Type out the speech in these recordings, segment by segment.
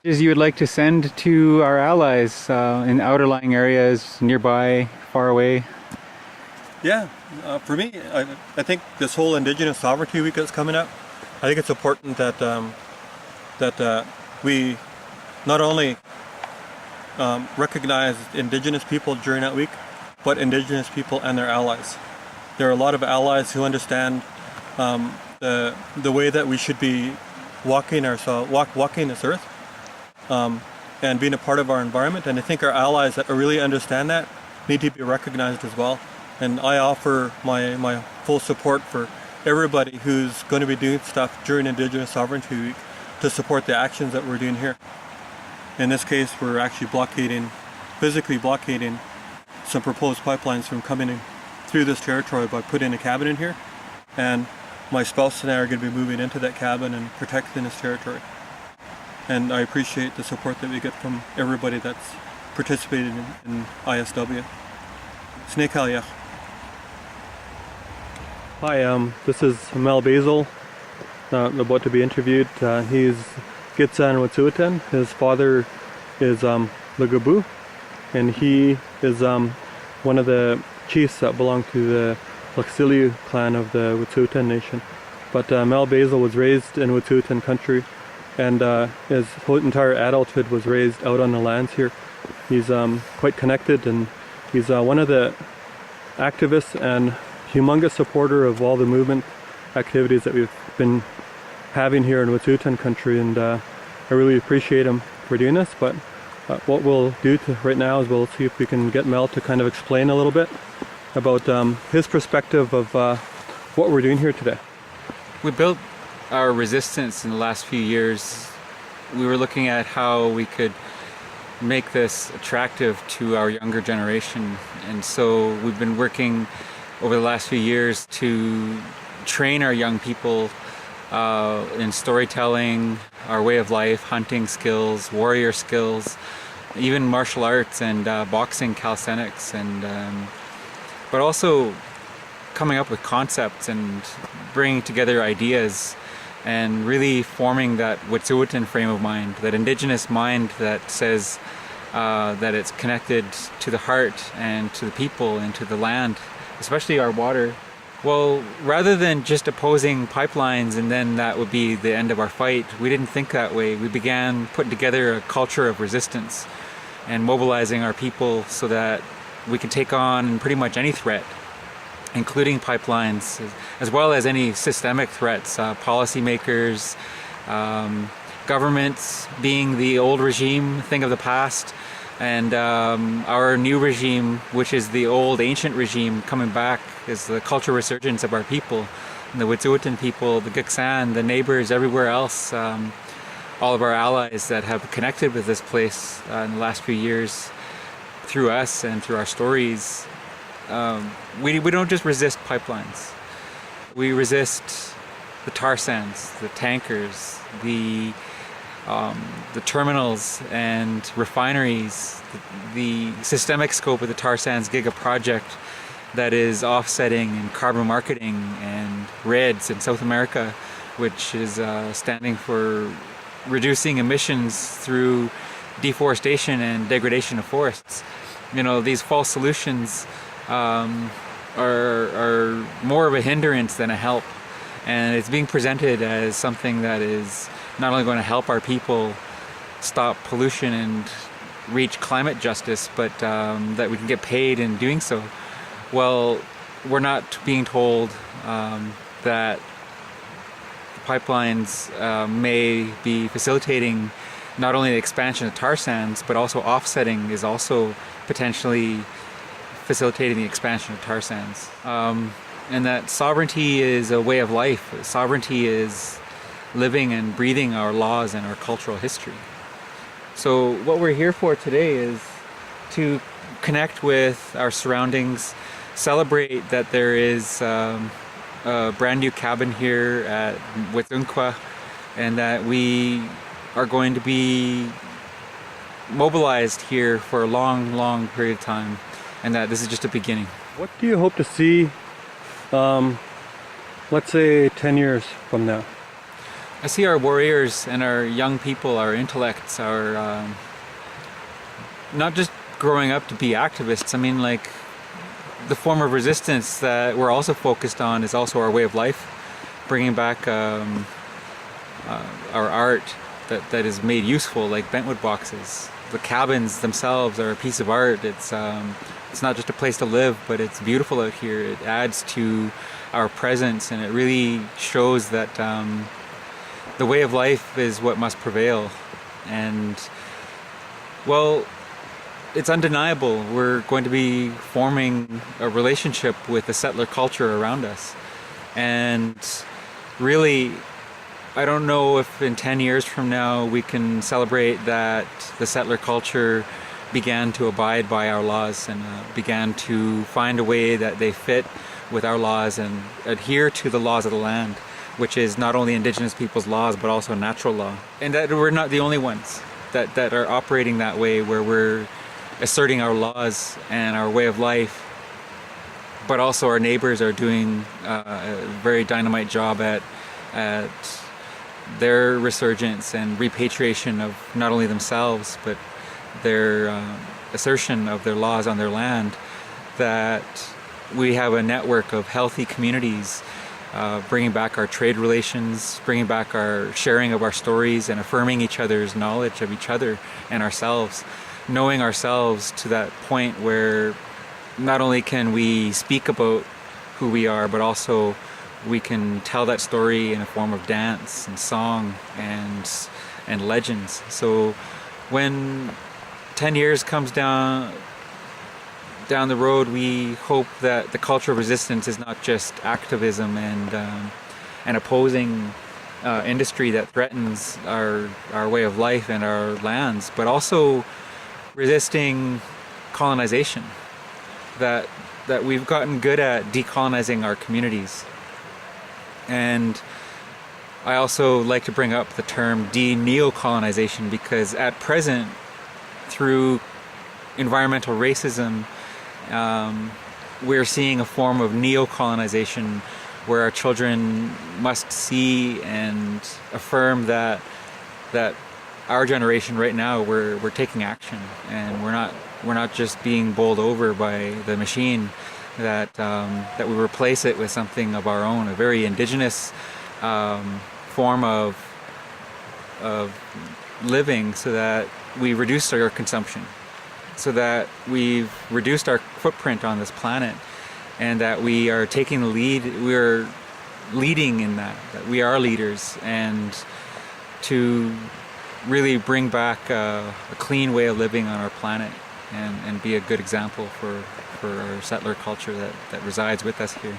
You would like to send to our allies in outerlying areas, nearby, far away? Yeah, for me, I think this whole Indigenous Sovereignty Week that's coming up, I think it's important that we not only recognize Indigenous people during that week, but Indigenous people and their allies. There are a lot of allies who understand the way that we should be walking this earth and being a part of our environment. And I think our allies that really understand that need to be recognized as well. And I offer my full support for everybody who's going to be doing stuff during Indigenous Sovereignty Week to support the actions that we're doing here. In this case, we're actually physically blockading some proposed pipelines from coming in through this territory by putting a cabin in here. And my spouse and I are going to be moving into that cabin and protecting this territory. And I appreciate the support that we get from everybody that's participated in ISW. Snake Halia. Hi, this is Mel Basil, about to be interviewed. He's Gitsan Wet'suwet'en. His father is Lagabu, and he is one of the chiefs that belong to the Laksiliu clan of the Wet'suwet'en nation. But Mel Basil was raised in Wet'suwet'en country, and his whole entire adulthood was raised out on the lands here. He's quite connected, and he's one of the activists and humongous supporter of all the movement activities that we've been having here in Wet'suwet'en country, and I really appreciate him for doing this. But what we'll do right now is we'll see if we can get Mel to kind of explain a little bit about his perspective of what we're doing here today. We built our resistance in the last few years. We were looking at how we could make this attractive to our younger generation, and so we've been working over the last few years to train our young people in storytelling, our way of life, hunting skills, warrior skills, even martial arts and boxing, calisthenics, and but also coming up with concepts and bringing together ideas and really forming that Wet'suwet'en frame of mind, that Indigenous mind that says that it's connected to the heart and to the people and to the land, especially our water. Well, rather than just opposing pipelines and then that would be the end of our fight, we didn't think that way. We began putting together a culture of resistance and mobilizing our people so that we can take on pretty much any threat, including pipelines, as well as any systemic threats, policymakers, governments being the old regime, thing of the past, and our new regime, which is the old ancient regime coming back, is the cultural resurgence of our people, the Wet'suwet'en people, the Gitxsan, the neighbors, everywhere else, all of our allies that have connected with this place in the last few years through us and through our stories. We don't just resist pipelines. We resist the tar sands, the tankers, the terminals and refineries, the systemic scope of the tar sands giga project that is offsetting and carbon marketing and REDS in South America, which is standing for reducing emissions through deforestation and degradation of forests. You know, these false solutions are more of a hindrance than a help, and it's being presented as something that is not only going to help our people stop pollution and reach climate justice, but that we can get paid in doing so. Well, we're not being told that pipelines may be facilitating not only the expansion of tar sands, but also offsetting is also potentially facilitating the expansion of tar sands. And that sovereignty is a way of life. Sovereignty is living and breathing our laws and our cultural history. So what we're here for today is to connect with our surroundings, celebrate that there is a brand new cabin here at Wet'suwet'en, and that we are going to be mobilized here for a long, long period of time, and that this is just a beginning. What do you hope to see, let's say 10 years from now? I see our warriors and our young people, our intellects, our not just growing up to be activists. I mean, like, the form of resistance that we're also focused on is also our way of life, bringing back our art that is made useful, like bentwood boxes. The cabins themselves are a piece of art. It's not just a place to live, but it's beautiful out here. It adds to our presence, and it really shows that the way of life is what must prevail. And, well, it's undeniable. We're going to be forming a relationship with the settler culture around us. And really, I don't know if in 10 years from now we can celebrate that the settler culture began to abide by our laws and began to find a way that they fit with our laws and adhere to the laws of the land, which is not only Indigenous people's laws but also natural law. And that we're not the only ones that are operating that way, where we're asserting our laws and our way of life, but also our neighbors are doing a very dynamite job at their resurgence and repatriation of not only themselves but their assertion of their laws on their land. That we have a network of healthy communities, bringing back our trade relations, bringing back our sharing of our stories, and affirming each other's knowledge of each other and ourselves, knowing ourselves to that point where not only can we speak about who we are, but also we can tell that story in a form of dance and song and legends. So when 10 years comes down the road, we hope that the culture of resistance is not just activism and opposing industry that threatens our way of life and our lands, but also resisting colonization. That we've gotten good at decolonizing our communities. And I also like to bring up the term de-neocolonization, because at present, through environmental racism, we're seeing a form of neocolonization where our children must see and affirm that our generation right now, we're taking action, and we're not just being bowled over by the machine. That we replace it with something of our own, a very indigenous form of living, so that we reduce our consumption, so that we've reduced our footprint on this planet, and that we are taking the lead. We're leading in that we are leaders, and to really bring back a clean way of living on our planet, and be a good example for our settler culture that resides with us here.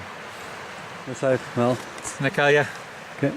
Aside, well, Nakalia. okay.